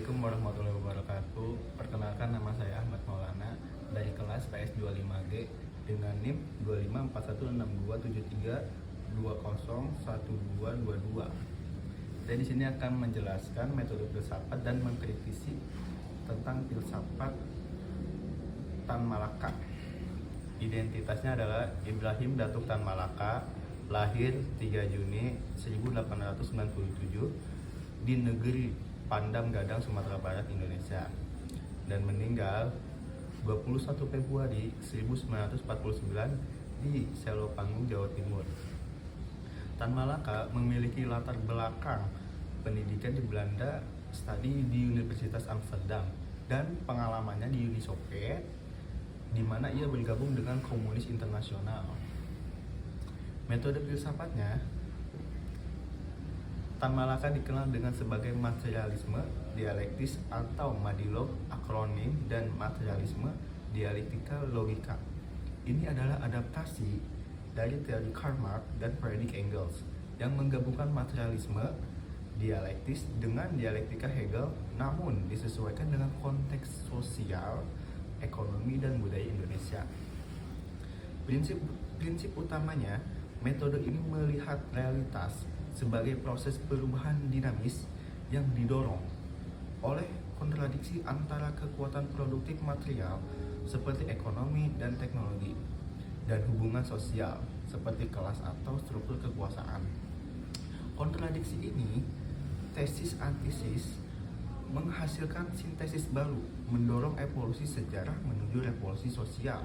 Assalamualaikum warahmatullahi wabarakatuh. Perkenalkan, nama saya Ahmad Maulana dari kelas PS25G dengan NIM 254162273201222. Saya di sini akan menjelaskan metode filsafat dan mengkritisi tentang filsafat Tan Malaka. Identitasnya adalah Ibrahim Datuk Tan Malaka, lahir 3 Juni 1897 di negeri Pandam Gadang, Sumatera Barat, Indonesia, dan meninggal 21 Februari 1949 di Selopanggung, Jawa Timur. Tan Malaka memiliki latar belakang pendidikan di Belanda, studi di Universitas Amsterdam, dan pengalamannya di Uni Soviet, di mana ia bergabung dengan Komunis Internasional. Metode filsafatnya, Tan Malaka dikenal dengan sebagai materialisme dialektis atau madilog, akronim, dan materialisme dialektika logika. Ini adalah adaptasi dari teori Karl Marx dan Friedrich Engels yang menggabungkan materialisme dialektis dengan dialektika Hegel, namun disesuaikan dengan konteks sosial, ekonomi, dan budaya Indonesia. Prinsip utamanya, metode ini melihat realitas sebagai proses perubahan dinamis yang didorong oleh kontradiksi antara kekuatan produktif material seperti ekonomi dan teknologi dan hubungan sosial seperti kelas atau struktur kekuasaan. Kontradiksi ini, tesis antisis, menghasilkan sintesis baru, mendorong evolusi sejarah menuju revolusi sosial.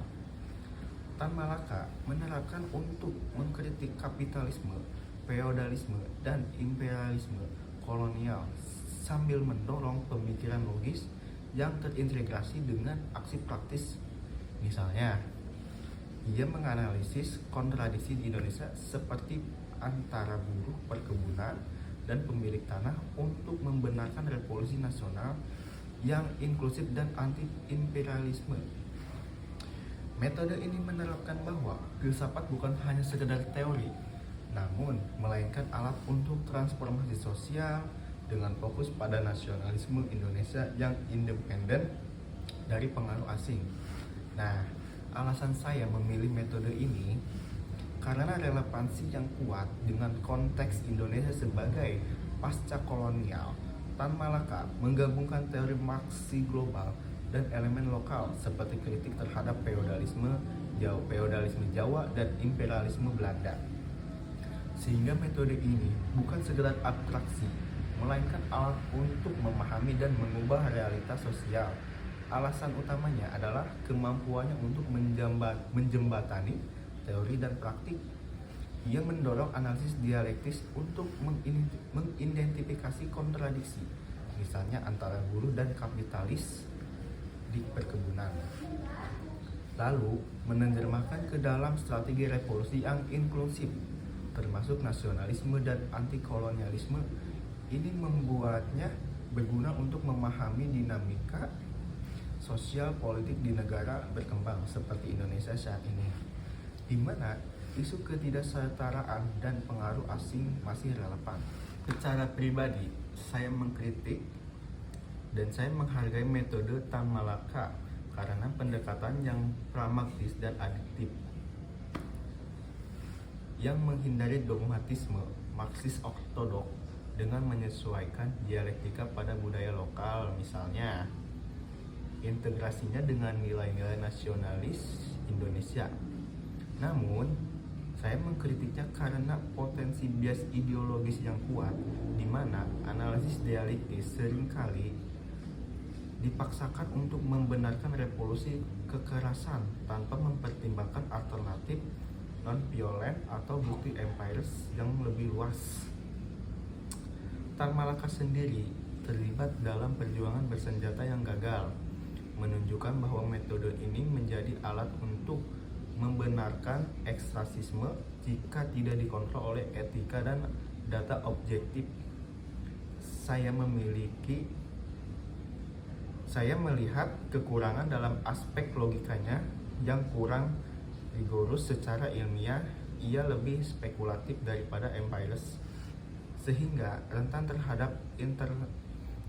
Tan Malaka menerapkan untuk mengkritik kapitalisme, feodalisme, dan imperialisme kolonial sambil mendorong pemikiran logis yang terintegrasi dengan aksi praktis. Misalnya, ia menganalisis kontradiksi di Indonesia seperti antara buruh perkebunan dan pemilik tanah untuk membenarkan revolusi nasional yang inklusif dan anti-imperialisme. Metode ini menerapkan bahwa filsafat bukan hanya sekedar teori, namun melainkan alat untuk transformasi sosial dengan fokus pada nasionalisme Indonesia yang independen dari pengaruh asing. Nah, alasan saya memilih metode ini karena relevansi yang kuat dengan konteks Indonesia sebagai pasca kolonial. Tan Malaka menggabungkan teori Marxi global dan elemen lokal seperti kritik terhadap feodalisme Jawa dan imperialisme Belanda. Sehingga metode ini bukan sekedar abstraksi, melainkan alat untuk memahami dan mengubah realitas sosial. Alasan utamanya adalah kemampuannya untuk menjembatani teori dan praktik. Ia mendorong analisis dialektis untuk mengidentifikasi kontradiksi, misalnya antara buruh dan kapitalis di perkebunan. Lalu, menerjemahkan ke dalam strategi revolusi yang inklusif, termasuk nasionalisme dan anti-kolonialisme. Ini membuatnya berguna untuk memahami dinamika sosial politik di negara berkembang seperti Indonesia saat ini, di mana isu ketidaksetaraan dan pengaruh asing masih relevan. Secara pribadi, saya mengkritik dan saya menghargai metode Tan Malaka karena pendekatan yang pragmatis dan adiktif, yang menghindari dogmatisme Marxis ortodok dengan menyesuaikan dialektika pada budaya lokal, misalnya integrasinya dengan nilai-nilai nasionalis Indonesia. Namun, saya mengkritiknya karena potensi bias ideologis yang kuat, di mana analisis dialektis seringkali dipaksakan untuk membenarkan revolusi kekerasan tanpa mempertimbangkan alternatif non-violent atau bukti empires yang lebih luas. Tan Malaka sendiri terlibat dalam perjuangan bersenjata yang gagal, menunjukkan bahwa metode ini menjadi alat untuk membenarkan ekstrasisme jika tidak dikontrol oleh etika dan data objektif. Saya melihat kekurangan dalam aspek logikanya yang kurang rigorus secara ilmiah. Ia lebih spekulatif daripada empires, sehingga rentan terhadap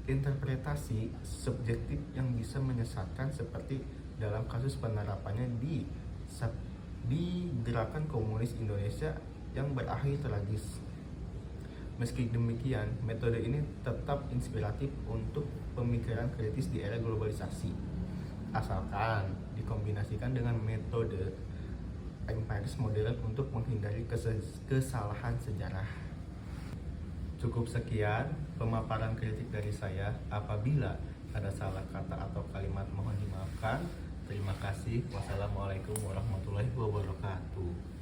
interpretasi subjektif yang bisa menyesatkan seperti dalam kasus penerapannya di gerakan komunis Indonesia yang berakhir tragis. Meski demikian, metode ini tetap inspiratif untuk pemikiran kritis di era globalisasi, asalkan dikombinasikan dengan metode empiris modern untuk menghindari kesalahan sejarah. Cukup sekian pemaparan kritik dari saya. Apabila ada salah kata atau kalimat mohon dimaafkan. Terima kasih. Wassalamualaikum warahmatullahi wabarakatuh.